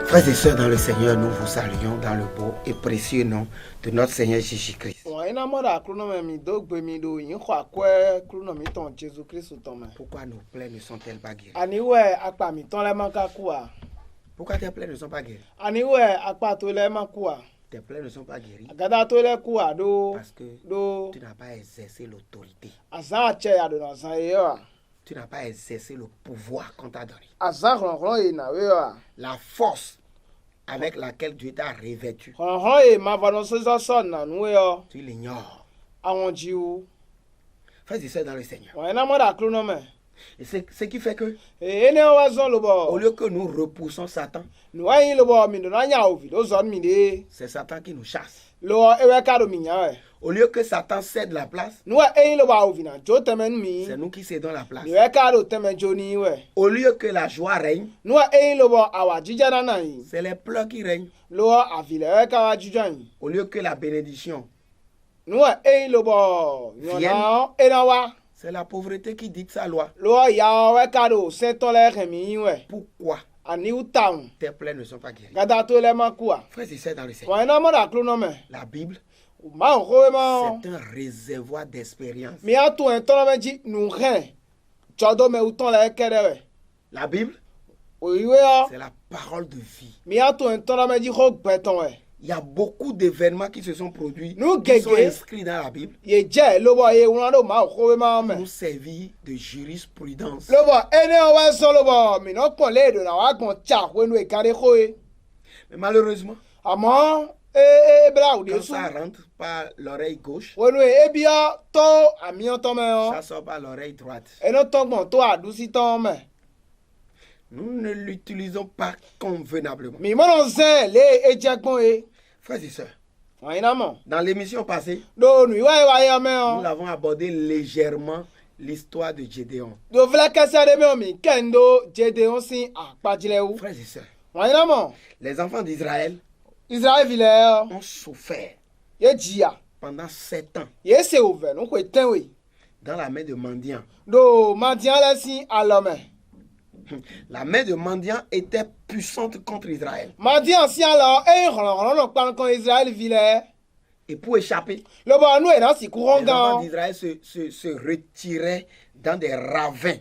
Frères et sœurs dans le Seigneur, nous vous saluons dans le beau et précieux nom de notre Seigneur Jésus-Christ. Pourquoi nos plaies ne sont-elles pas guéries? Pourquoi tes plaies ne sont pas guéries? Tes plaies ne sont pas guéries parce que tu n'as pas exercé l'autorité. Tu n'as pas exercé le pouvoir qu'on t'a donné. La force avec laquelle Dieu t'a revêtu. Tu l'ignores. Frères et sœurs dans le Seigneur. Et c'est ce qui fait que, au lieu que nous repoussons Satan, c'est Satan qui nous chasse. Au lieu que Satan cède la place, c'est nous qui cédons la place. Au lieu que la joie règne, c'est les pleurs qui règnent. Au lieu que la bénédiction vienne, c'est la pauvreté qui dicte sa loi. Pourquoi tes plaies ne sont pas guéries? Frères et sœurs dans le Seigneur, la Bible, c'est un réservoir d'expérience. La Bible, c'est la parole de vie. Il y a beaucoup d'événements qui se sont produits, qui sont inscrits dans la Bible, nous servir de jurisprudence. Mais malheureusement, quand ça rentre par l'oreille gauche, ça sort par l'oreille droite. Nous ne l'utilisons pas convenablement. Frères et sœurs, dans l'émission passée, nous avons abordé légèrement l'histoire de Gédéon. Frères et sœurs, les enfants d'Israël ont souffert pendant 7 ans dans la main de Mandian. La main de Mandian était puissante contre Israël. Et pour échapper, les enfants d'Israël se retiraient dans des ravins,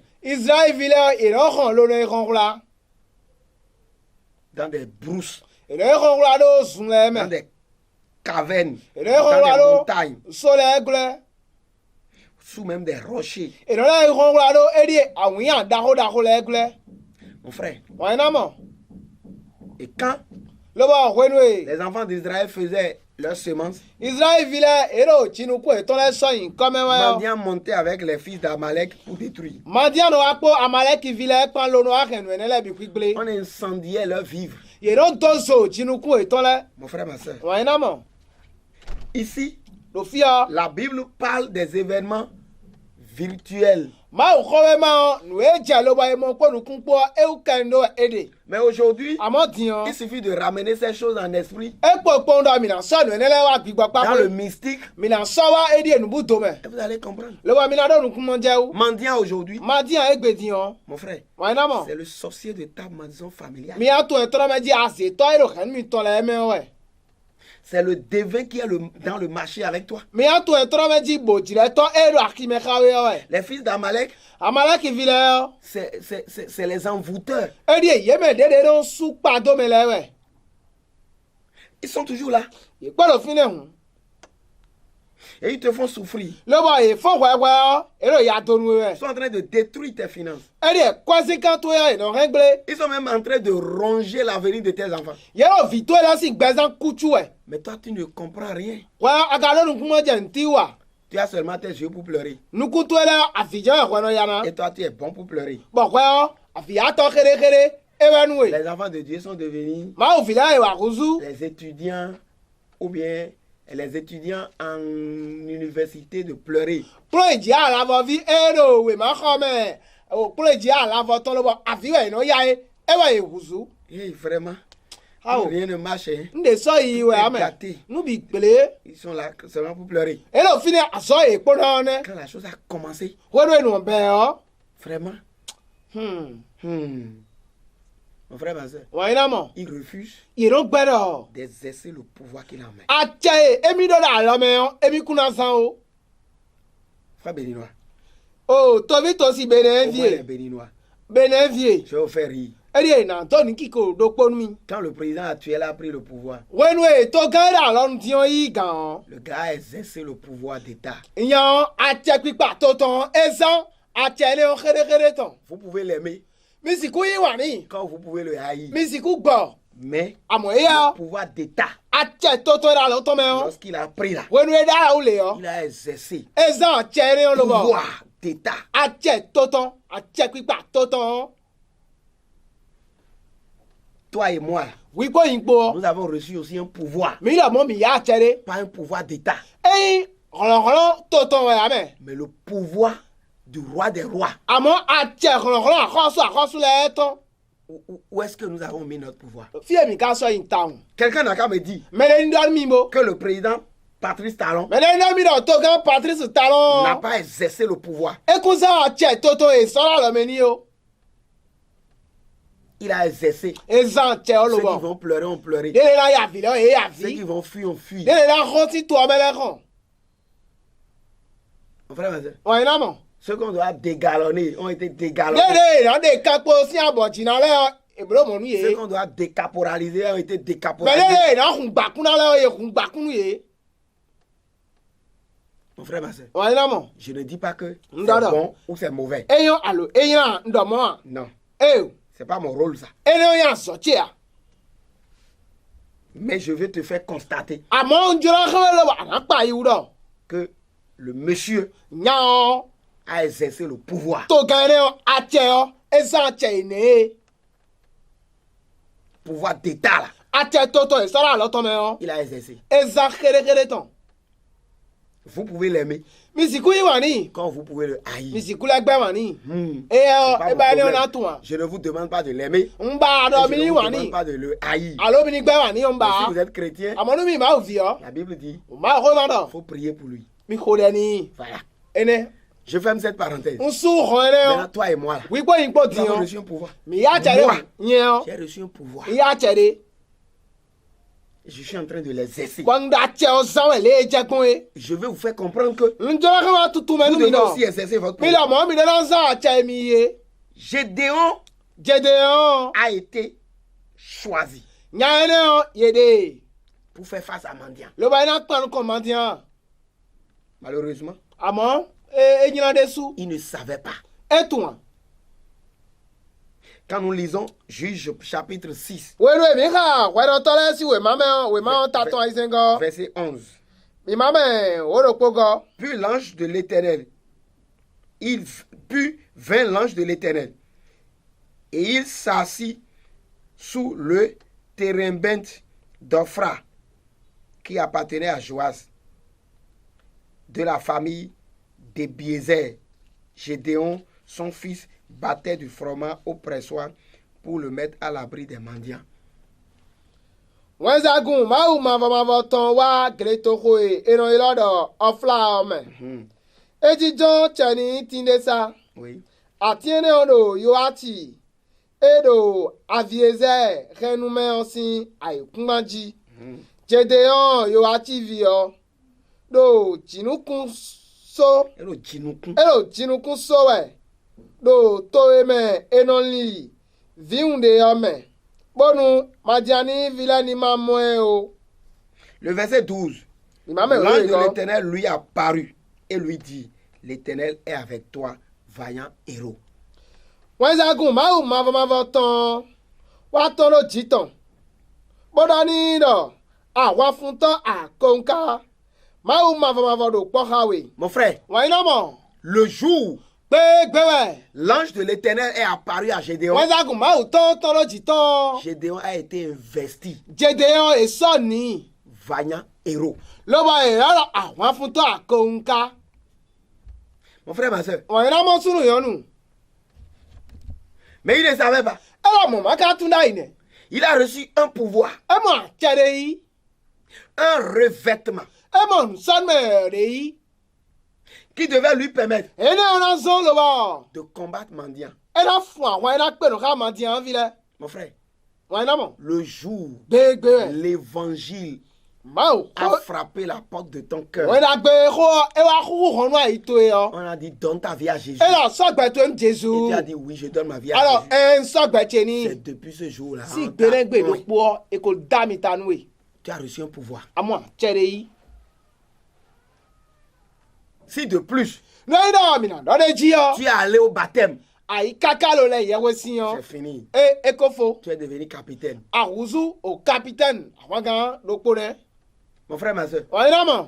dans des brousses, dans des cavernes, dans des montagnes, sous même des rochers. Mon frère. Et quand les enfants d'Israël faisaient leurs semences, Mandian montait avec les fils d'Amalek pour détruire. On incendiait leurs vivres. Mon frère, ma soeur. Ici, la Bible parle des événements virtuels. Mais aujourd'hui, il suffit de ramener ces choses en esprit, dans le mystique, et vous allez comprendre. Mendiant aujourd'hui, mon frère, c'est le sorcier de ta maison familiale. C'est le devin qui est dans le marché avec toi. Les fils d'Amalek, c'est les envoûteurs. Ils sont toujours là. Et ils te font souffrir. Ils sont en train de détruire tes finances. Ils sont même en train de ronger l'avenir de tes enfants. Mais toi, tu ne comprends rien. Tu as seulement tes yeux pour pleurer. Et toi, tu es bon pour pleurer. Les enfants de Dieu sont devenus les étudiants ou bien les étudiants en université de pleurer. Et vraiment, rien ne marche. Ils sont là seulement pour pleurer. Quand la chose a commencé, vraiment, Mon frère, ma soeur, wọ́n iná mọ̀ il refuse ìró gbẹ́dọ̀ d'exercer le pouvoir qu'il a en main. àjẹ́ èmi dọ́dọ̀ àlọ́mẹ́yàn èmi kúnná san o. Frère béninois, o tóbi tó si bẹ̀rẹ̀ au ń moins les fìyè béninois, bẹ̀rẹ̀ ń fìyè je vais vous faire rire. ẹ̀rí ẹ̀nà tó ní kíkó dópónú mi. Quand le président actuel a pris le pouvoir, wẹ́nu ètò gánra lọ́run tí wọ́n yí gan-an. le gars a exercé le pouvoir d'État. ìyàn àjẹ́ pípa tó tán ẹ̀sán àjẹ́ ilé wọn kérékéré tán. Vous pouvez l'aimer, mi sì kú yí wà ní. quand vous pouvez le haïr. mi sì kú gbọ̀ Mais àmọ́ ẹ̀yà le pouvoir d'État, àjẹ́ tó tó rà lọ́tọ́ mẹ́wọ́n. lorsqu'il a pris là, wẹ́nu ẹ̀dá ó lè yọ. il a exercé ẹ̀sán àjẹ́ ilé wọn ló bọ̀. pouvoir d'État. àjẹ́ tó tán àjẹ́ pípa tó tán. Toi et moi, wípé yín po nous avons reçu aussi un pouvoir, mi lọ mọ mi yá àjẹ́ dé. pas un pouvoir d'État, ẹ̀yin ọ̀rọ̀ọ̀rọ̀ tó tán wẹ̀ yà mẹ́. mais le pouvoir du roi des rois. àmọ́ àjẹ́ ọ̀rọ̀ọ̀rọ̀ àkọ́sù lẹ̀ tán. Où est-ce que nous avons mis notre pouvoir? fi èmi ká sọ yìí táwọn. Quelqu'un n'a qu'à me dire mẹ́lẹ́ ní dọ́rí mi mo. que le président Patrice Talon mẹ́lẹ́ ní dọ́rí mi náà tó gán Patrice n'a Talon. pas exercé le pouvoir. ekun sá àjẹ́ tó tó èsọ́rọ̀ lọ́mọ ní o. Il a exercé. ezan àjẹ́ Ceux qui olùbọ̀. vont pleurer ont pleuré. délé náà yàfi lọ́ èé Ceux qui yàfi. vont fuir ont fui. délé náà kọ́ sí tó ọmọlẹ́kàn. Mon frère, ma soeur, wọ́n iná mọ̀. ceux qu'on doit dégalonner ont été dégalonnés. délé ìrànlẹ́ kápó sí àbọ̀ jìnnà lẹ́ èbúrò mọ̀nú Ceux yé. qu'on doit décaporaliser ont été décaporalisés. mẹ́lẹ́ ìrànkùn gbàkúnná lẹ́ èkùn gbàkúnú yé. Mon frère, ma soeur, wọ́n iná mọ̀. je ne dis pas que c'est Ndada. bon ou c'est mauvais. eyín àlò eyín à ń dọ̀mọ́ à. Non, ee c'est pas mon rôle ça. eyín yà sọ̀tì à. Mais je vais te faire constater àmọ́ ń jọra kẹ́wẹ́ lọ́wọ́ ànápà yìí wúdọ̀. que le monsieur nyàn a exercé le pouvoir. tó gẹ́rẹ́ àjẹ́ ọ ezan àjẹ́ ìné. Pouvoir d'État là. àjẹ́ tó tó ìsọ́rọ̀ àlọ́tọ́ mẹ́ ọ. Il a exercé. ezan kérékéré tán. Vous pouvez l'aimer mi sì kú yìí wà ní. quand vous pouvez le mi haïr. sì kú lẹ́gbẹ́ wà ní. Hmm. ẹ C'est ọ pas ẹ mon bá ẹni problème. ọ̀nà tún wa. Je ne vous demande pas de l'aimer. ń bá Et àdọ́ je mi ne ní vous wà ní. demande pas de le haïr. àlọ́ mi ní gbẹ́ wà ní ń bá. Mais si vous êtes chrétien, àmọ́ ní mi máa fi ọ. la Bible dit máa kó má dọ̀. il faut prier pour lui. mi kò dẹ̀ ní. Voilà. ẹnẹ Je ferme cette parenthèse. ń sún hàn ẹnẹ Maintenant, ọ. toi et moi là, wípé yín pọ̀ nous tì avons yàn. reçu un pouvoir. mi yá àjẹ́ Moi, yẹn ọ. j'ai reçu un pouvoir. mi yá àjẹ́ de. Je suis en train de l'exercer. gbọ̀ngàn àjẹ́ ọ sáwọn ẹ̀ lé jẹ́ kún ye. Je vais vous faire comprendre que ń jọra kí wọ́n tutù vous mẹ́nu mi devez náà. aussi exercer votre mi pouvoir. lọ mọ́ mi dáná sá àjẹ́ mi yé. Gédéon jẹ́dẹ̀ hàn. a été choisi nyà ẹnẹ ọ yéde. pour faire face à Mandian. ló bá iná pẹ̀lú kọ̀mọ́tì hàn. Malheureusement, àmọ́ e nyina de su. il ne savait pas. e tún wa. Quand nous lisons Juge chapitre 6, wẹ́rù èmi kà wẹ́rù tọ́lẹ̀ sí wèmáwọ́ tatọ́ àìsàn gan. verset 11. ìmámẹ́ òròpó gan. Puis l'ange de l'Éternel, puis vint l'ange de l'Éternel, et il s'assit sous le térébinthe d'Ophra, qui appartenait à Joas, de la famille d'Ebiézer. Gédéon, son fils, battait du froment au pressoir pour le mettre à l'abri des mendiants. wọ́n ṣaagun máwù màfọ̀màfọ̀ tán wá gẹ̀lẹ́tọ̀kọ̀ ìran ìlọ́dọ̀ ọ̀fla ọmọ. ejijọ́ tẹ̀ní tìǹdẹ́sà Oui. àti ẹni ọ̀dọ̀ yoati edo aviezẹ́ rẹnumẹ́ ọ̀sìn àìkúnmájí. jẹ́dẹ̀yàn yoati viọ́ do jìnnúkún so Elo jinukun. edo jìnnúkún sowẹ̀ do towemẹ̀ enọ́lì viunde ọmọ. bọ́nu madiani vilani máa mọ ẹ o. Le verset 12. ìmáàmẹ́ L'ange òwe de gan. l'Éternel lui apparut et lui dit, l'Éternel est avec toi, vaillant héros. wọ́n ṣaagun máwù màfọ̀màfọ̀ tán wá tán ló jí tán. bọ́dọ̀ ní ìdọ̀ àwa fún tán àkóńká máwù màfọ̀màfọ̀ ló pọ̀ kàwé. Mon frère, wọ́n iná mọ̀ le jour, pé gbẹ́wẹ̀. l'ange de l'Éternel est apparu à Gédéon. wọ́n ṣaagun máwù tán ló jí tán. Gédéon a été investi, jẹ́dẹ̀yàn èso ní vaillant héros. ló bá ìrọ̀rọ̀ àwọn fún tán àkóńká. Mon frère, ma soeur, wọ́n iná mọ̀ sùnù yọnu. mais il ne savait pas. ẹ lọ mọ̀ má ká tún dá ìnẹ̀. Il a reçu un pouvoir, ẹ mọ̀ àjẹrẹ yìí. un revêtement ẹ mọ̀ nsọ́nmẹ̀ rẹ̀ yìí. qui devait lui permettre ẹni ọ̀nà zọ́n ló bọ̀. de combattre mendiant. ẹ náà fún àwọn ẹ náà pẹ̀lú ká máa di àwọn filẹ̀. Mon frère, wọn iná mọ̀ le jour gbégbé rẹ̀ l'évangile máa ò a kó frappé la porte de ton cœur, wọn iná gbé kó ẹ wá kúkú hàn náà yìí tó yẹ ọ on a dit donne ta vie à Jésus. ẹ lọ sọgbẹ tó ń jésù Et tu as dit oui, je donne ma vie à alors Jésus. ẹ ń sọgbẹ tẹ ní C'est depuis ce jour-là. sí on t'a gbẹlẹgbẹ ló point. pọ èkó dá mi tanú ẹ Tu as reçu un pouvoir. àmọ́ àjẹrẹ yìí Si de plus, lóyún náà mìíràn lọ́dẹ jí ọ tu es allé au baptême, àyíkáká ló lẹ ìyẹwò sí ọ c'est fini. ẹ kó fo Tu es devenu capitaine. àwùzú ò capitaine àwọn gan ló pọ̀ rẹ Mon frère, ma soeur, wọn iná mọ̀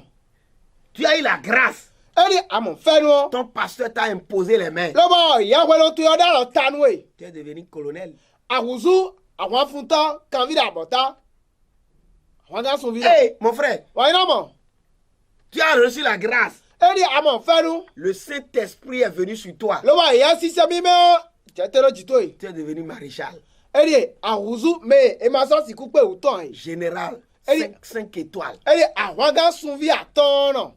tu as eu la grâce. ẹ ní àmọ̀ fẹ́nu ọ Ton pasteur t'a imposé les mains. lọ́bọ̀ ìyàwó ló tó yọ dáná tanú ẹ Tu es devenu colonel. àwùzú àwọn afúntán kan fi dà bọ̀tá àwọn gan sùn fi dà Hey, mon frère, wọn iná mọ̀ tu as reçu la grâce. ẹ ní àmọ̀ fẹ́nu Le Saint-Esprit est venu sur toi. lọ́bọ̀ ìyá sísẹ́ mímọ́ jẹ́tẹ́rọ jìtó yìí Tu es devenu maréchal, ẹ ní àwùzú mẹ́ ẹ máa sọ́ọ̀sì kú pé òótọ́ yìí général, Hey. 5 étoiles. ẹ ní àwọn gan sùn fi àtọ́nà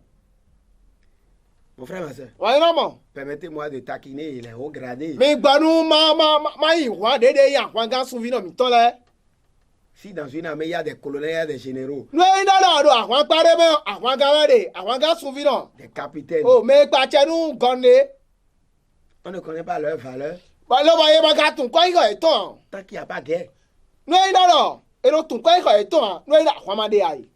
Mon frère, ma soeur, wọn iná mọ̀ permettez-moi de taquiner les hauts gradés. mi gbanu máa yìí wá déédéé yìí àwọn gan sùn fi náà mi tán lẹ́. Si dans une armée, il y a des colonels, il y a des généraux, lóyún dáadáa ọdún àwọn parẹ́ mọ́ àwọn gawẹ́rẹ́ àwọn gásùnfin náà des capitaines. o mẹ́gbà tẹnu gọ́ndé On ne connaît pas leur valeur lọ́wọ́ ayé máa ka tún kọ́ ìkọ̀ ẹ̀ tán tant qu'il n'y a pas de guerre. lóyún dáadáa èrò tún kọ́ ìkọ̀ ẹ̀ tán lóyún dáadáa àwọn ọmọdé ayé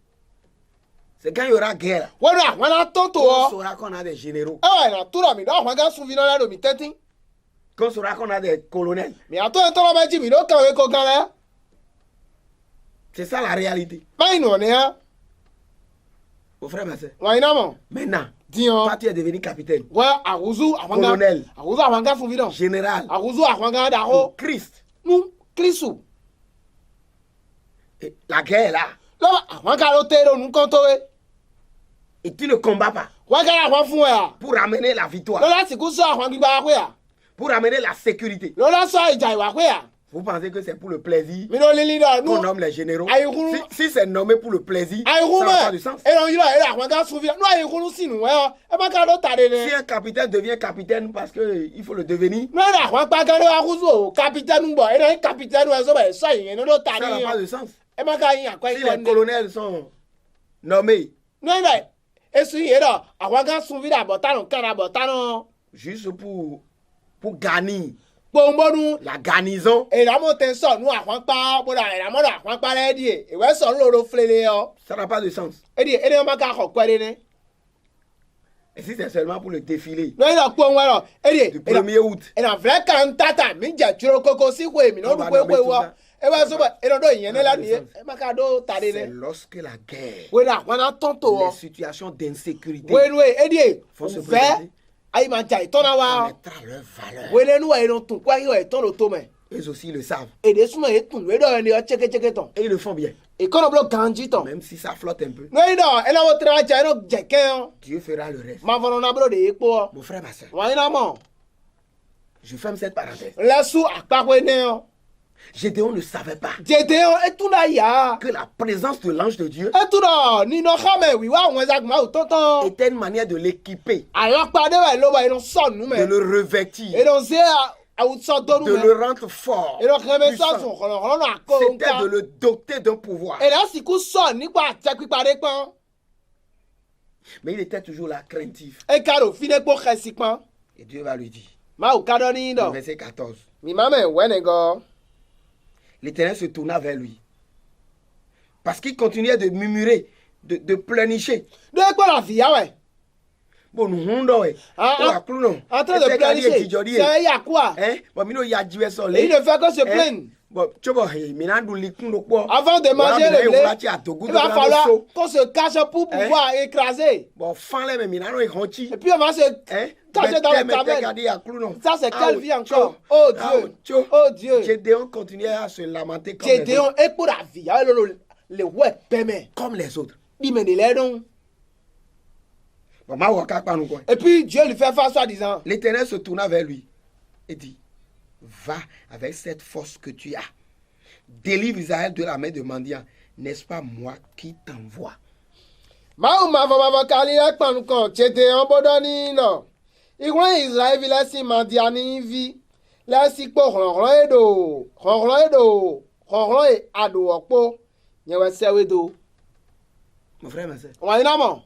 C'est quand il y aura guerre wọ́n ní àwọn náà tó tó qu'on ọ saura qu'on a des généraux, ẹ wà ní àtúrọ̀ mi náà àwọn gásùnfin náà lẹ́nu mi tẹ́tí qu'on saura qu'on a des colonels. mi àtọ́ ẹ̀ tọ́lọ́ méjì mi ló kàwé kó gan lẹ́ C'est ça la réalité. báyìí nù ní ẹ Mon frère, ma soeur. wọ́n iná mọ̀ Maintenant, diyan toi, tu es devenu capitaine, wọ́n àwùzú àwọn Colonel. gásùnfin náà général, àwùzú àwọn gan dàhó Christ. nú kírísù Et la guerre est là. lọ́wọ́ àwọn gan ló tẹ́ lónú kán tó wé. Et tu ne combats pas wọ́n kẹ́ra àwọn fún ẹ à pour amener la victoire, lọ́la sìnkú sọ àwọn gbígbà pé à pour amener la sécurité. lọ́la sọ ìjà ìwà pé à Vous pensez que c'est pour le plaisir mi ló lílí náà nú qu'on nomme les généraux? Aïkourou. Si c'est nommé pour le plaisir, àìkú ça n'a pas mẹ́ de sens. ẹ̀rọ yìí rẹ̀ àwọn ká sun fi nú àìkúrú sí nù ẹ́ ọ ẹ má ká ló tàdé ni Si un capitaine devient capitaine parce qu'il faut le devenir, nú ẹ̀rọ àwọn pàgẹ́rẹ́ wa kú sọ kapitẹ́nu bọ̀ ẹ̀rọ yìí kapitẹ́nu ẹ̀ sọ́bẹ̀ ẹ̀sọ́ yìí ní ló ça tàdé n'a yìí pas de sens. ẹ má ká yín àkọ́ Si ìkọ́ les colonels sont nommés nú ẹ̀rọ èsù yìí rẹ̀ àwọn ká sun fi dàbọ̀ tánu kára bọ̀ tánu juste pour gagner gbòǹgbòǹ la garnison, ìràmọ̀ tẹ sọ̀ nú àwọn pa bọ́dà ìràmọ̀ rẹ̀ àwọn pa rẹ̀ díẹ̀ ìwẹ́ sọ̀ lóro filẹ̀ ọ ça n'a pas de sens. ẹ̀dí wọn má ká kọ̀ pẹ́ẹ́rẹ́ ni. Et si c'est seulement pour le défilé lóyún náà pọ̀ wọn rọ du 1er août, ẹnà fúlẹ̀ kan tata mi jẹ́ turo koko sí ìwé mi lọ́dún pé pé wọ́ ẹ bá sọ pé ẹnà dó ìyẹn nílá nìyẹn ẹ má ká dó tàdé c'est ni. lorsque la guerre, wẹ́n náà wọn náà tán tó les wọ situations d'insécurité wẹ́n wẹ́ ẹ̀dí vont se òfẹ́ présenter, ayé máa jà ìtọ́nà wa connaîtra leur valeur. wẹ́n lẹ́nu wa ẹ̀rọ tún kó ayé ìtọ́ ló tó mẹ́ Eux aussi le savent. èdè súnmọ́ yìí tún wẹ́n dọ̀ ẹni ọ chékéchéké tán Et ils le font bien. ìkọ́nà bolo ganji tán Même si ça flotte un peu, lóyún náà ẹnà wọ́n tẹ̀lé wa jà ẹnà jẹ̀kẹ́ ọ Dieu fera le reste. máa fọnà náà bolo de yé kpó ọ Mon frère, ma soeur, wọ́n yín náà mọ̀ je ferme cette parenthèse. lẹ́sùn àpapọ̀ ẹni ọ Gédéon ne savait pas jẹ̀dẹ̀ ọ ẹtún náà yà á. que la présence de l'ange de Dieu etura nínú xɔmɛ wíwá àwọn ẹ̀sàgbọ́n àwọn tọ́tọ́ était une manière de l'équiper, àyọ̀pàdé wà ló bá inú sọ̀nù de mẹ́ le revêtir, inú sí àwùjọ dọ́nu de mẹ́ le rendre fort, inú kẹ́mẹ́ puissant. sọ̀tún kọ̀lọ̀kọ̀lọ̀ náà kó C'était nǹkan de le doter d'un pouvoir. èdè àsìkò sọ̀ nípa àtẹ pípadé pọ́n Mais il était toujours là, craintif. ekaro finekpo xɛsi pọ́n Et Dieu va lui dire, máa ò kádọ́ ní au dọ̀ verset 14, mi má mẹ́ wẹ́nẹ̀ gan l'Éternel se tourna vers lui. Parce qu'il continuait de murmurer, de pleurnicher. dé kpọ́nà fìyà wẹ̀ Bon, nous hundons, Ah, on a cloué, non. entre de Et c'est qu'à dire, planifier Tijori, c'est yà quoi hein, bon, mino ya jiwe sol, et il ne fait que se hein. plaindre Bon, tu vois, mina ndou likun lo po. avant de Voilà, manger mina le yo blé wala ti atogu il do va la falloir so. qu'on se cache pour pouvoir écraser Bon, fan le mais mina no e honchi. et puis on va se Hein? cacher dans le caverne. Kadi ya clou non. Ça, c'est quelle vie encore? tcho. Oh Ah, Dieu! tcho. Oh Dieu! Gédéon continuait à se lamenter comme les Gédéon autres. ekpo la vie ayi lolo le wɛ pɛmɛ Comme les autres. bimɛ de lɛ dɔn Bon, ma waka pa nous quoi. et puis Dieu lui fait face soi-disant L'Éternel se tourna vers lui et dit, va avec cette force que tu as. Délivre Israël de la main de mendiant. N'est-ce pas moi qui t'envoie? maawu mavɔmavɔ kali lɛ kpanu kan Gédéon bɔdɔ ni lɔ iwɔn Israɛl vi lɛ si mandia ni vi lɛ si kpɔ xɔlɔxɔlɔ ye do xɔxlɔ ye aɖowɔkpo nyewɔ sewe do. Mon frère, ma soeur. Wọ́n yín náà mọ̀.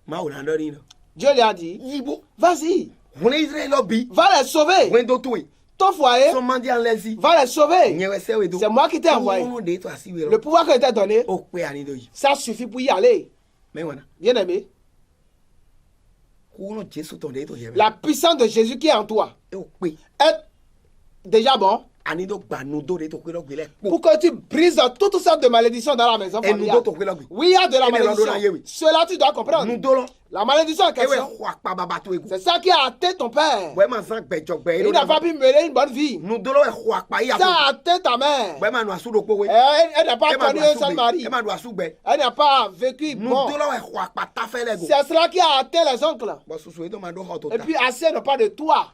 Ma ou l'en donne. Dieu lui a dit. Yibo. Vas-y. On est Israël lobby. Va les sauver. Wendo toi. Ton foyer. Son mendiant lesi. Va les sauver. Nyewe sewe do. C'est moi qui t'ai envoyé. Le pouvoir que je t'ai donné. O kwe ani do yi. Ça suffit pour y aller. Mais wana. Bien aimé. Kuno Jésus ton de to yebe. La puissance de Jésus qui est en toi E o kwe. est déjà bon. Ani do gba nou do de to kwe lo gbe le. Pour que tu brises toutes sortes de malédictions dans la maison E nou familiale. do to kwe lo gbe. Oui, il y a de la Et les landons malédiction. là, oui. Cela, tu dois comprendre. Nou do lo. La malédiction en E we question, kwa pa baba to ego. c'est ça qui a atteint ton père. Bwe man san gbe jogbe Il n'a pas pu mener une bonne vie. Nou do lo e kwa pa ya. Ça a atteint ta mère. Bwe man no asu do po we. Elle n'a pas connu un seul mari. E man do asu gbe. Elle n'a pas vécu Nou bon. do lo e kwa pa ta fe le go. C'est cela qui a atteint les oncles. Bo susu e do man do ho to Et ta. puis assez ne pas de toi.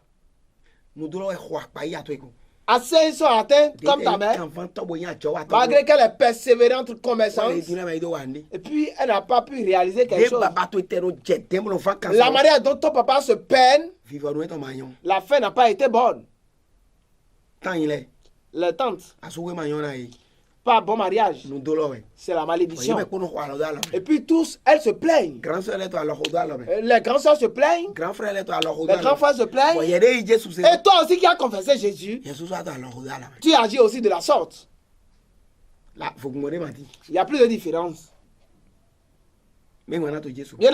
Nou do lo e kwa pa ya to ego. Assez ils sont atteints comme ta mère. Malgré qu'elle est persévérante commerçante. Et puis elle n'a pas pu réaliser quelque chose. La manière dont ton papa se peine, la fin n'a pas été bonne. Les tantes, pas bon mariage. C'est la malédiction. Et puis tous, elles se plaignent. Les grands soeurs se plaignent. Les grands frères se plaignent. Et toi aussi qui as confessé Jésus, tu agis aussi de la sorte. Il n'y a plus de différence. Bien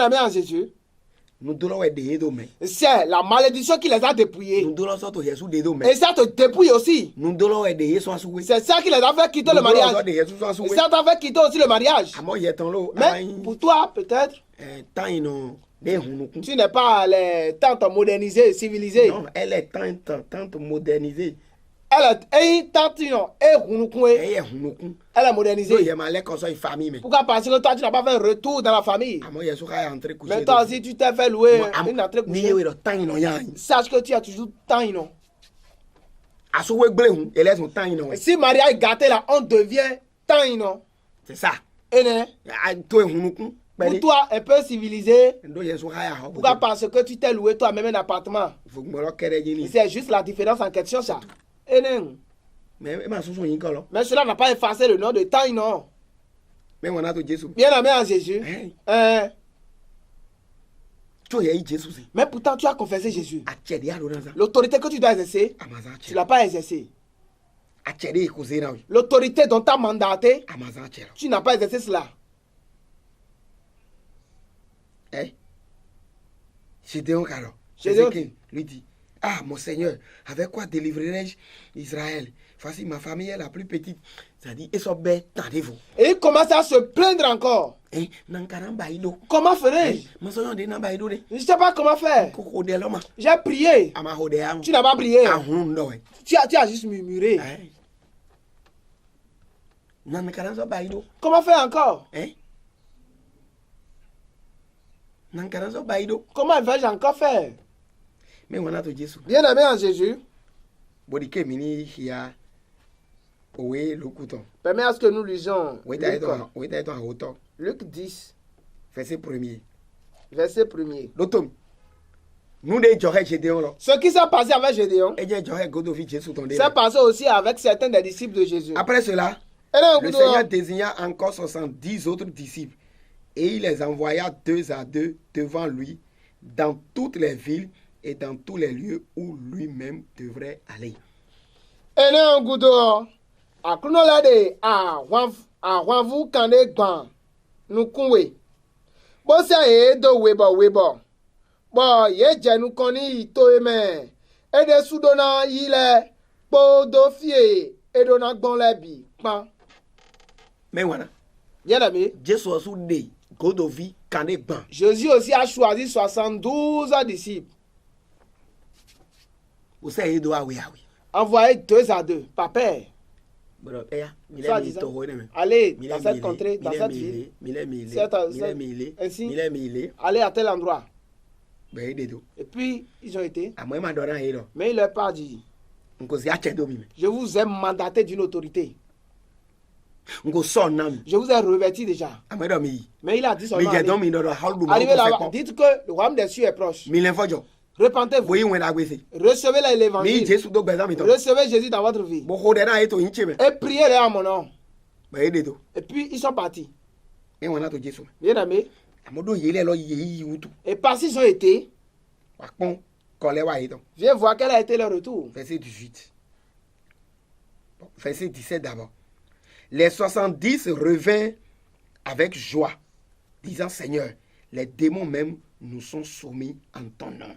aimé en Jésus, c'est la malédiction qui les a dépouillés. Et ça te dépouille aussi. C'est ça qui les a fait quitter le mariage. Et ça t'a fait quitter aussi le mariage. Mais pour toi, peut-être, tu n'es pas les tantes modernisées, civilisées. Non, elle est tante modernisée. Elle est tante, elle est modernisée. Pourquoi? Parce que toi, tu n'as pas fait un retour dans la famille. Mais toi aussi, tu t'es fait louer une entrée couchée. Sache que tu as toujours temps, non? Si Maria est gâtée là, on devient temps, non? C'est ça. Et pour toi, un peu civilisé. Pourquoi? Parce que tu t'es loué toi-même un appartement. C'est juste la différence en question, ça. Et mais cela n'a pas effacé le nom de temps, non? Bien aimé en Jésus. Mais pourtant, tu as confessé Jésus. L'autorité que tu dois exercer, tu ne l'as pas exercée. L'autorité dont tu as mandaté, tu n'as pas exercé cela. Gédéon lui dit, ah mon Seigneur, avec quoi délivrerai-je Israël? Voici ma famille est la plus petite. Ça dit, et il commence à se plaindre encore. Comment ferais-je? Je ne sais pas comment faire. J'ai prié. Tu n'as pas prié. Tu as juste murmuré. Comment faire encore? Comment vais-je encore faire? Bien aimé en Jésus, permets à ce que nous lisions Luc 10, verset 1er. Verset 1er. Ce qui s'est passé avec Gédéon s'est passé aussi avec certains des disciples de Jésus. Après cela, le Seigneur désigna encore 70 autres disciples et il les envoya 2 à 2 devant lui dans toutes les villes et dans tous les lieux où lui-même devrait aller. Mais voilà. Jésus aussi a choisi 72 disciples. Envoyé 2 à 2 par père. Allez dans cette contrée, dans cette ville. Ainsi, allez à tel endroit. Et puis, ils ont été. Mais il leur pas dit. Je vous ai mandaté d'une autorité. Je vous ai revêti déjà. Mais il a dit seulement. Arrivé là-bas, dites que le royaume des cieux est proche. Repentez-vous. boyi wena gbese Recevez mi l'évangile. Jésus do gbesa mi to Recevez Jésus dans votre vie. bo ko de na eto yin cheme Et priez-le à mon nom. ba ede to Et puis, ils sont partis. e wona to Jésus Bien aimé. amodo yele lo yi wutu Et parce qu'ils ont été, wa pon ko le wa yi to viens voir quel a été leur retour. verset 18 bon, verset 17 d'abord les 70 revinrent avec joie disant Seigneur les démons même nous sont soumis en ton nom.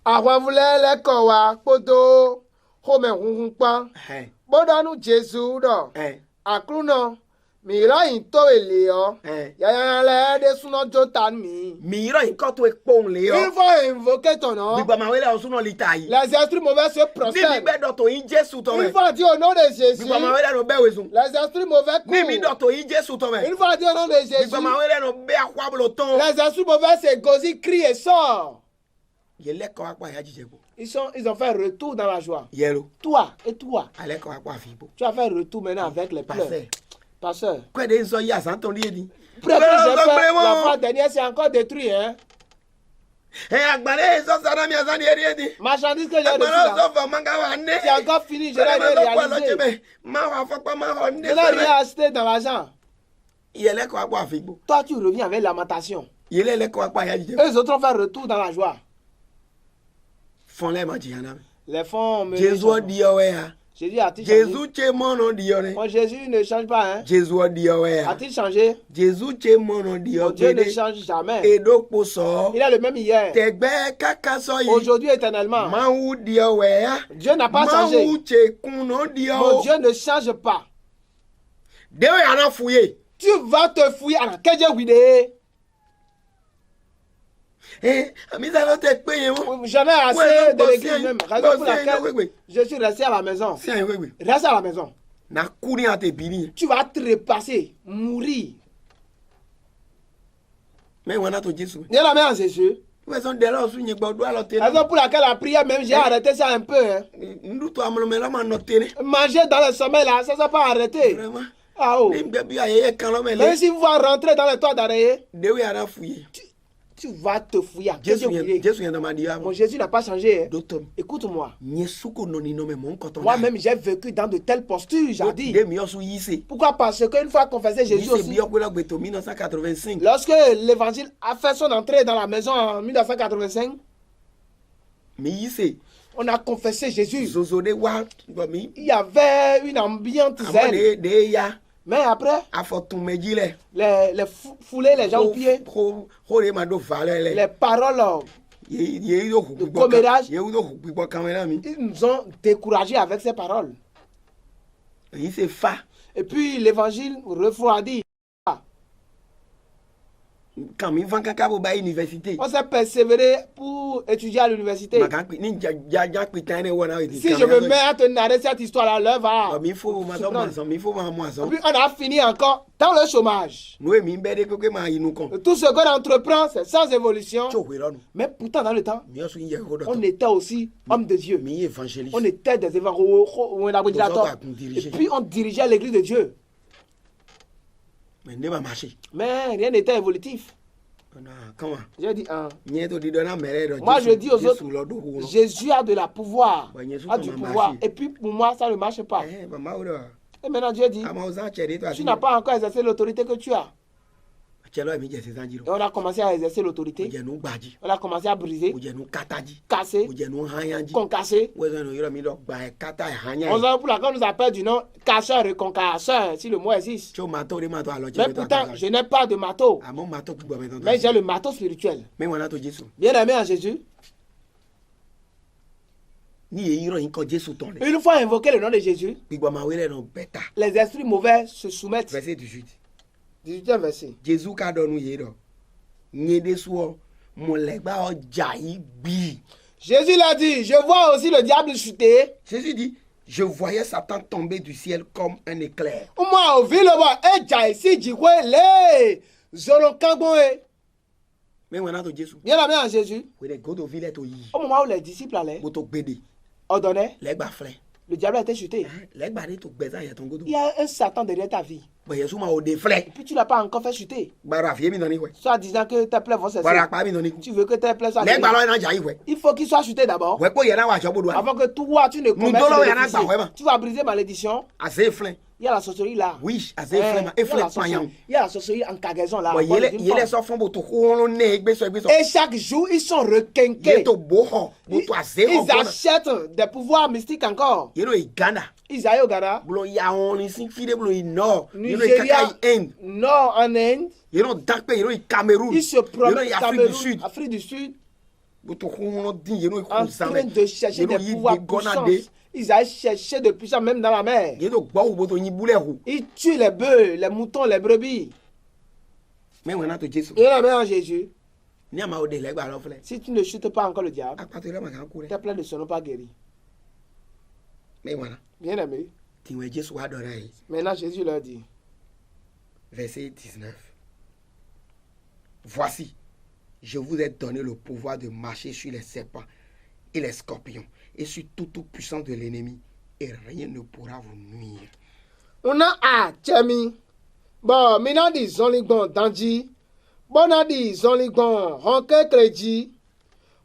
Àwọn voulait les kowa poto. Home hunpa. Hein, Bodanu Jésus do. hein, Akruno. Mira into eleo. hein. Yaya le de suno jotan mi. Mìíràn yìí kọ́ tó epo ń lé Il ọ́. faut invoquer ton nom. Gbígbà máa wẹ́lẹ̀ ọ̀sùn náà lè ta yìí. Les esprits mauvais se Níbi prosternent. gbẹ́ dọ̀tọ̀ yìí Jésù tọ̀ Il mẹ́. faut dire au nom de Jésus. Gbígbà máa wẹ́lẹ̀ nù bẹ́ẹ̀ wẹ̀sùn. Les esprits mauvais Níbi courent. dọ̀tọ̀ yìí Jésù tọ̀ mẹ́. Il faut dire au nom de Jésus. Gbígbà máa wẹ́lẹ̀ nù bẹ́ẹ̀ akwábùlọ̀ tán. Les esprits mauvais se gosent, crient et sortent. Yẹlẹ́kọ̀ọ́ apá ìyá jíjẹ bò. Ils ont fait un retour dans la joie. Yẹlo. Toi et toi, Alẹ́kọ̀ọ́ apá àfihàn. tu as fait un retour maintenant avec les pleurs. Pàṣẹ. Pasteur. Kwẹ́dẹ̀ ń sọ yí àsán tó ní èdè. Après que j'ai fait la fois dernière, c'est encore détruit. Hein? Ẹ àgbàlẹ̀ sọ sára mi àsán ní èdè èdè. Marchandise que j'ai reçu Àgbàlẹ̀ là, sọ fọ manga wà ní. c'est encore fini, je l'ai réalisé. Máa wà fọ́pọ́ máa hàn ní Je n'ai rien acheté dans l'argent. Yẹlẹ́kọ̀ọ́ apá àfihàn. Toi, tu reviens avec lamentation. Yẹlẹ́kọ̀ọ́ apá ìyá jíjẹ. Eux autres ont fait un retour dans la joie. Fọ́nlẹ́ máa jìyàn náà. Les fonds me. Jésus ọdí ọwẹ́ ya. Jésus a-t-il Jésus changé? tse mọ́nà di ọrẹ. Mon Jésus ne change pas. Hein? Jésus ọdí ọwẹ́ ya. A-t-il changé? Jésus tse mọ́nà di Mon Dieu ne ọgbẹ́dẹ́. change jamais. Èdòpò sọ. Il est le même hier. Tẹ̀gbẹ́ káká sọ yìí. Aujourd'hui, éternellement. Máwù di ọwẹ́ ya. Dieu n'a pas changé. Máwù tse kùnà di Mon ọ. Dieu ne change pas. Déwé yàrá fúye. Tu vas te fouiller à la keje wide. Àmì sáré tẹ pé yẹn wọ́n. J'en ai assez Ouais, de bon, l'église c'est- même. bon, Raison pour c'est- laquelle oui. je suis resté à la maison. Sí àyè wéwè. Reste à la maison. Nà kú ní àtẹ bí nìyẹn. Tu vas te repasser, mourir. Mẹ́wàá náà tó Jésù. Dieu la main en Jésus. Wọ́n sọ dẹ́rẹ́ ọ̀sùn yẹn gbọ́dọ̀ àlọ́ tẹ́lẹ̀. Raison pour laquelle la prière même, j'ai arrêté ça un peu. Hein. Ndútọ̀ àmọ̀lọ́mẹ́ lọ́mọ nọ tẹ́lẹ̀. Manger dans le sommeil là, ça ne s'est pas arrêté. Vraiment. Ah oh. Ní gbẹ bí ayẹyẹ kan lọ́mọ Même ẹlẹ́. si vous rentrez dans le toit d'arrêt, Déwé yàrá fúye. tu vas te fouiller à Jésù keje yẹn wide. Jésù yẹn dọ̀mà di yà Mon mọ̀. Jésus n'a pas changé. Hein. Dókítọ̀ mi. Écoute-moi. Nyɛ suko nɔni nɔmɛ mɔ nkɔtɔ. Moi-même, j'ai vécu dans de telles postures, j'ai dit. Demi ɔsu yi se. Pourquoi? Parce qu'une fois confessé Yi Jésus se aussi, bi ɔkpɛlɛ gbɛtɔ 1985. lorsque l'évangile a fait son entrée dans la maison en 1985, Mi yi se. on a confessé Jésus. Zozo de wa gbɔ mi. Il y avait une ambiance Amɔ zen. de ya. Mais après, Afɔtumɛdzi lɛ. les foulées, les gens au pied, Ko de ma do va lɛ les lɛ. paroles, Ye yóò hu Le gbígbɔ commérage. Ye yóò hu gbígbɔ kamera mi. ils nous ont découragés avec ces paroles. Yi se fa. Et puis l'évangile refroidit. Kami fan kaka bo ba université. On s'est persévéré pour étudier à l'université. Maka kpi ni jaja kpi tan ne wɔna. Si je me mets à te narrer cette histoire-là, l'heure va. Mi fo ma sɔn surprendre. ma sɔn mi fo ma Et sɔn. puis on a fini encore dans le chômage. N'o mi bɛ de keke ma yinu kɔn. Tout ce qu'on entreprend, c'est sans évolution. Tso hui lɔnu. Mais pourtant, dans le temps, Mi yɔ su yɛ ko dɔ on tɔ. était aussi hommes de Dieu. Mi évangéliste. On était des évangélisateurs. Et puis on dirigeait l'église de Dieu. Mais ne ma marché. Mais rien n'était évolutif. Comment? J'ai dit, Moi je dis aux autres, Jésus a de la pouvoir. Ouais, Jésus A du comment pouvoir. marcher. Et puis pour moi, ça ne marche pas. Et maintenant Dieu dit, tu n'as pas encore exercé l'autorité que tu as. Et on a commencé à exercer l'autorité. On a commencé à briser, casser, concasser. On pour laquelle on nous appelle du nom casseur et concasseur, si le mot existe. Mais pourtant, je n'ai pas de marteau. Mais j'ai le marteau spirituel. Bien aimé en Jésus, une fois invoqué le nom de Jésus, les esprits mauvais se soumettent. Verset 18. 18e verset. Jésus ka dɔnu ye dɔ. Nye de soɔ mɔlɛgba ɔdza yi gbi. Jésus l'a dit, je vois aussi le diable chuter. Jésus dit, je voyais Satan tomber du ciel comme un éclair. Moi, au ville-bas, et j'ai ici, j'ai quoi, les zolokangboé. Mais on a to Jésus. Bien aimé en Jésus, Oui, les godo villette au yi. au moment où les disciples allaient, Boto gbede. ordonnaient, Lɛgba filɛ. le diable a été chuté. Lɛgba de to gbɛza yɛ ton godo. Il y a un Satan derrière ta vie. bɔn yɛsu ma o de filɛ Et puis tu l'as pas encore fait chuter. gbara fie mi nɔ ni wɛ Soit disant que tes plaies vont cesser. gbara akpa mi nɔ ni Tu veux que tes plaies soient lɛ guéries. gbalɔ yɛn na dza yi wɛ Il faut qu'il soit chuté d'abord. wɛ kpɔ yɛn na wa tsɔ bodo wa Avant que toi, tu ne commettes dolo le yana déficit. gba wema. Tu vas briser malédiction. a se filɛ Il y a la sorcellerie là. oui a se Eh, filɛ ma e il y a la filɛ kpa yan sorcellerie- il y a la sorcellerie en cargaison là. bɔn Voilà, yɛlɛ d'une yɛlɛ forme. sɔ fún bo to kóoró ne gbèsò Et chaque jour, ils sont requinqués. yɛ to bo xɔ bo to a se xɔ Ils gbɔna achètent des pouvoirs mystiques encore. yɛ no yi Ghana Ils aillent au Ghana, bulo ya wɔn ni si fi de bulo yi nɔ yɛ no yi Nigeria, kaka yi Inde nord en Inde. yɛ no dakpe yɛ no yi Cameroun Ils se yɛ no promènent yi Afrique du Cameroun, Sud Afrique du Sud, bo to kóoró din yɛ no yi en kó zamɛ train de chercher yɛ no des yi pouvoirs di gɔna puissants. de Ils aillent chercher de puissance même dans la mer. yɛ to gbɔ wo bo to yin bulɛ ho Ils tuent les bœufs, les moutons, les brebis. mɛ ŋun na to Jesu Et la mère en Jésus, ní àmà òde lẹ́gbàá lọ filẹ̀ si tu ne chutes pas encore le diable, akpàtó ilé màkà kú rẹ tes plaies ne seront pas guéries. mẹ wọn Bien aimé. tìwọ̀n Jésù wà dọ̀rọ̀ yìí Maintenant, Jésus leur dit, verset 19 voici je vous ai donné le pouvoir de marcher sur les serpents et les scorpions et sur toute puissance de l'ennemi et rien ne pourra vous nuire. Una a chemi. Bon, mina di zonligbon danji. Bona di zonligbon honke kreji.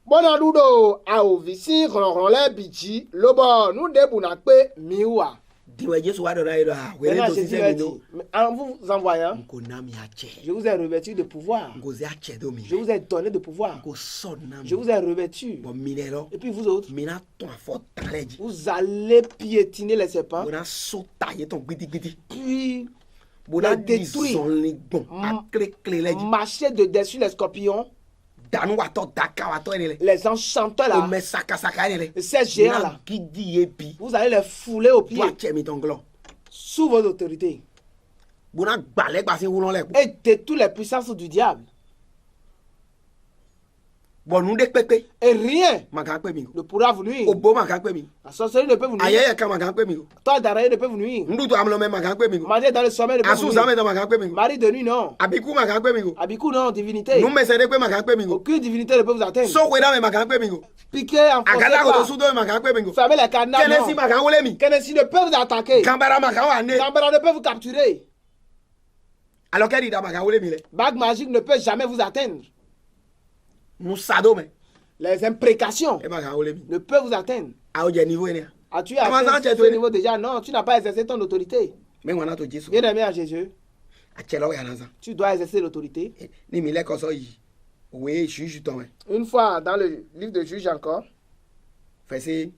Bona ludo a ovisi ronron le biji. Lobo nous debuna pe miwa. tìwọ̀n Jésù wà dọ̀rọ̀ yìí lọ àwẹ̀rẹ̀ Maintenant, tó Jésus ṣiṣẹ́ leur mi ló dit, mais en vous envoyant, nkò nà mí àjẹ́ je vous ai revêtu de pouvoir. nkò sí àjẹ́ tó mi Je vous ai donné de pouvoir. nkò sọ̀ nà Je mí vous ai revêtu. bọ̀ mí lẹ lọ Et puis vous autres, mí nà tún àfọ̀ tàlẹ̀ jì vous allez piétiner les serpents, bọ̀ nà sọ̀ tàyé tán gbídígbídí puis bọ̀ nà les di détruire. zọ̀nlẹ̀ gbọ̀n Mm. àklékélé lẹ jì marcher de dessus les scorpions, dànù wàtọ̀ dàkà wàtọ̀ yẹn lẹ. les enchanteurs là, Ome sakasaka yẹn lẹ. ces géants là. gidi ye bi. Vous allez les fouler aux pieds Bua cɛ mi tɔn gulɔ. sous vos autorités. Bona gbalɛ gbasi wulɔ lɛ. Et de toutes les puissances du diable. Bɔn de kpekpe. Et rien Ma kan kpe mi. ne pourra vous nuire. O bo ma kan kpe mi. La sorcellerie ne peut vous nuire. Ayɛyɛ kan ma kan kpe mi. Toi d'arrêt ne peut vous nuire. Ndutu amulɔmɛ ma kan kpe mi. Manger dans le sommeil ne peut vous Asu nuire. zamɛ dɔ ma kan kpe mi. Mari de nuit non. Abiku ma kan kpe mi. Abiku non, divinité. Numɛsɛ de kpe ma kan kpe mi. Aucune divinité ne peut vous atteindre. Sokwe dame ma kan kpe mi. Piquer, enfoncer Akada koto pas. sudo ma kan kpe mi. Fermez les cadenas Kɛnɛsi non. ma kan wele mi. Kennedy ne peut vous attaquer. Kanbara ma kan wa ne. Gambara ne peut vous capturer. Alors kɛdi da ma kan wele mi lɛ. Bague magique ne peut jamais vous atteindre. Musado mɛ. Les imprécations E ma kan wele mi. ne peuvent vous atteindre. Awo jɛ niveau yɛ ni. As-tu Comment ça, tu atteint es ce doué? niveau déjà? Non, tu n'as pas exercé ton autorité. Mɛ ŋɔna to Jesu. Bien aimé en Jésus, A cɛ lɔ yana zan. tu dois exercer l'autorité. Ni mi lɛ kɔsɔ yi. O ye juge tɔn mɛ. Une fois dans le livre de Juge encore, Verset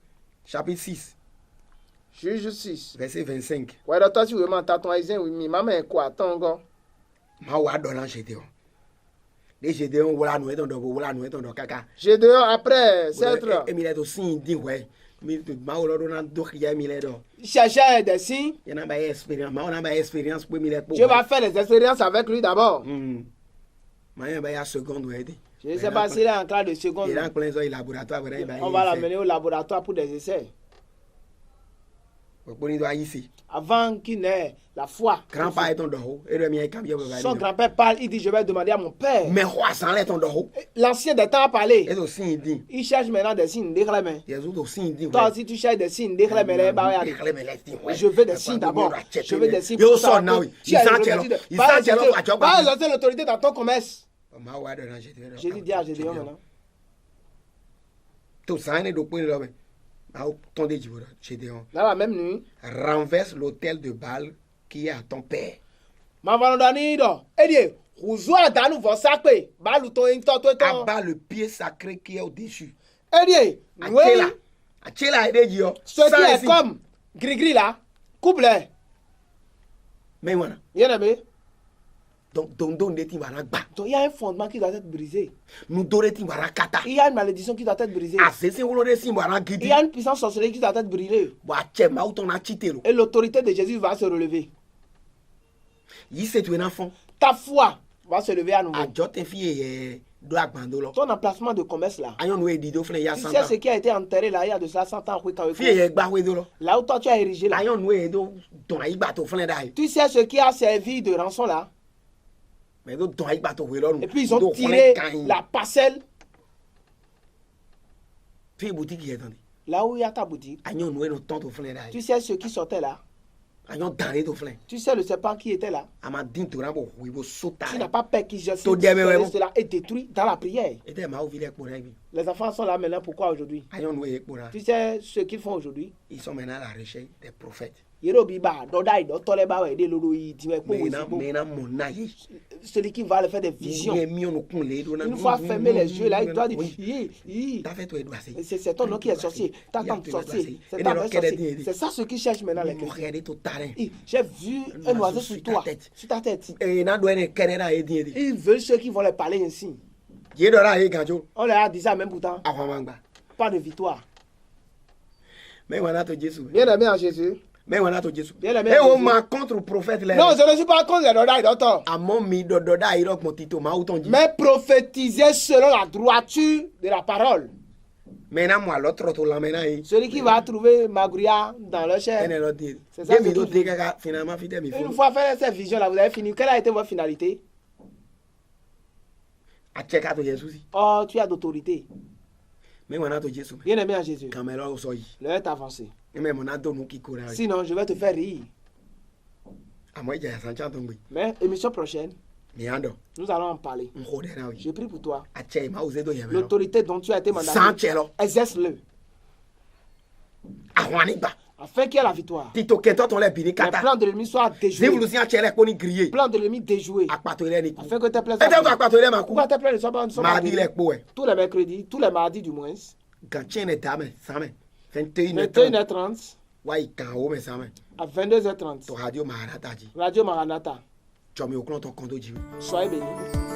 chapitre 6, Juge 6. verset 25. Ouais, donc toi, tu veux m'entendre ton haïtien, oui, mais maman est quoi? Ton gars. Ma wa dɔ lan Gédéon. De Gédéon wala nu etɔn dɔ bo wala nu etɔn dɔ kaka. Gédéon, après, c'est E mi lɛ to sin di wɛ. Mi to ma wolo do na do kia mi lɛ dɔ. chercher des signes. Yana ba ye expérience. Ma wona ba ye expérience pe mi lɛ kpo. Dieu va faire les expériences avec lui d'abord. Ma ye ba ya seconde wɛ de. Je ne sais pas s'il est en classe de seconde. Il est en plein zo laboratoire wɛrɛ ba ye. On va l'amener au laboratoire pour des essais. O kponi do ayi si. Avant qu'il n'ait la foi. Grand-père etɔn dɔ ho. E do mi ye kam ye ba Son ba. grand-père parle, il dit, je vais demander à mon père. Mais roi san lɛ tɔn dɔ ho. L'ancien des temps a parlé. E to sin di. Il cherche maintenant des signes. Déclame. Yesu to sin di. Toi aussi, tu cherches des signes. Déclame. Je veux des signes d'abord. Je veux des signes. Yo sort now. Il s'en tient là. Il s'en tient là. Va exercer l'autorité dans ton commerce. Ma wa dɔ lan Gédéon. Jésus dit à Gédéon maintenant. To san ne do kponi lɔ mɛ. Ma o tɔn de jibo dɔ Gédéon. Dans la même nuit, Renverse l'autel de Baal qui est à ton père. ma valondanido. Et dit, Ouzoua danou vos sapé. Balou ton into to. Abat le pied sacré qui est au-dessus. Et dit, oui. Achela ede jio. Ce qui est comme gris-gris là, coupe-les. Mais voilà. Bien aimé. Donc de timbara gba. Donc il y a un fondement qui doit être brisé. Nous dore timbara kata. Il y a une malédiction qui doit être brisée. Asese wolo de timbara Il gidi. y a une puissance sorcellerie qui doit être brûlée. Wa chema uton na chitelo. Et l'autorité de Jésus va se relever. Yi se tu en enfant. Ta foi va se lever à nouveau. Ajo te fie do agbando lo. Ton emplacement de commerce là. Ayon we di do fle ya Tu 100 sais ans. ce qui a été enterré là il y a de cela 100 ans. Fie gba we do lo. Là où toi tu as érigé là. Ayon we do don ayi gba to fle dai. Tu sais ce qui a servi de rançon là. Mais do don ayi gba to we lo. Et puis ils ont tiré la parcelle. Fie boutique yi tande. Là où il y a ta boutique. Ayon we no ton to fle dai. Tu sais ce qui sortait là. ayon dane to flen Tu sais le serpent qui était là. ama din to rambo wibo Tu sota n'as pas peur qu'il jette To deme wewo. cela est détruit dans la prière. ete ma ovile ekpo na bi Les enfants sont là maintenant. Pourquoi aujourd'hui? ayon no ekpo na Tu sais ce qu'ils font aujourd'hui? ils sont maintenant à la recherche des prophètes Yerobiba, Doda, Dotoleba, et Lolo, mena mona ye celui qui va le faire des visions. ye mi onu kun le do na Une fois fermé les yeux, là, il doit dire ta fait to edwa se c'est ton nom qui est sorcier. T'as tant de sorcier. C'est ta mère sorcier. C'est ça ce qui cherche maintenant les mo chrétiens. khede to tare J'ai vu un oiseau sur toi, sur ta tête. e na do ene kenera e din Ils veulent ceux qui vont les parler ainsi. ye do ra e ganjo On leur a dit ça même pourtant. awamangba Pas de victoire. mais wana to Jesus Bien aimé en Jésus. mais wana to Jesus Bien aimé e en o Jésus. ma contre prophète le Non, je ne suis pas contre les Doda et Dotor. amon mi dodo da iro mo tito ma uton ji Mais prophétiser selon la droiture de la parole. mena mo alotro to la mena yi Celui qui va trouver Magouria dans leur chair. ene lo di C'est ça ye mi ce do qu'il te kaka finalement fite mi Une fo fois fait cette vision-là, vous avez fini. Quelle a été votre finalité? a cheka to Jesus Oh, tu as d'autorité. mais wana to Jesus Bien aimé en Jésus. kamelo so yi L'heure est avancée. mais mon ado no ki kora yi Sinon, je vais te faire rire. amo ja ya sancha to ngbe Mais émission prochaine, mi ando nous allons en parler. ngode na yi Je prie pour toi. a che ma uze do yeme L'autorité dont tu as été mandaté, san chelo exerce-le. awani gba Afin qu'il y ait la victoire. tito keto ton le bini Les kata plans de l'ennemi soient déjoués. zivulu si a chele ko ni griller Les plans de l'ennemi déjoués. apato ile ni ku Afin que tes plans e te to apato ile ma ku Pourquoi tes plans ne sont pas mardi le po e tous les mercredis, tous les mardis du moins, kan chene dame same 21 21h30 wa ikan o me same à 22h30. to radio maranata ji Radio Maranatha. chomi oklon to kondo ji Soyez bénis.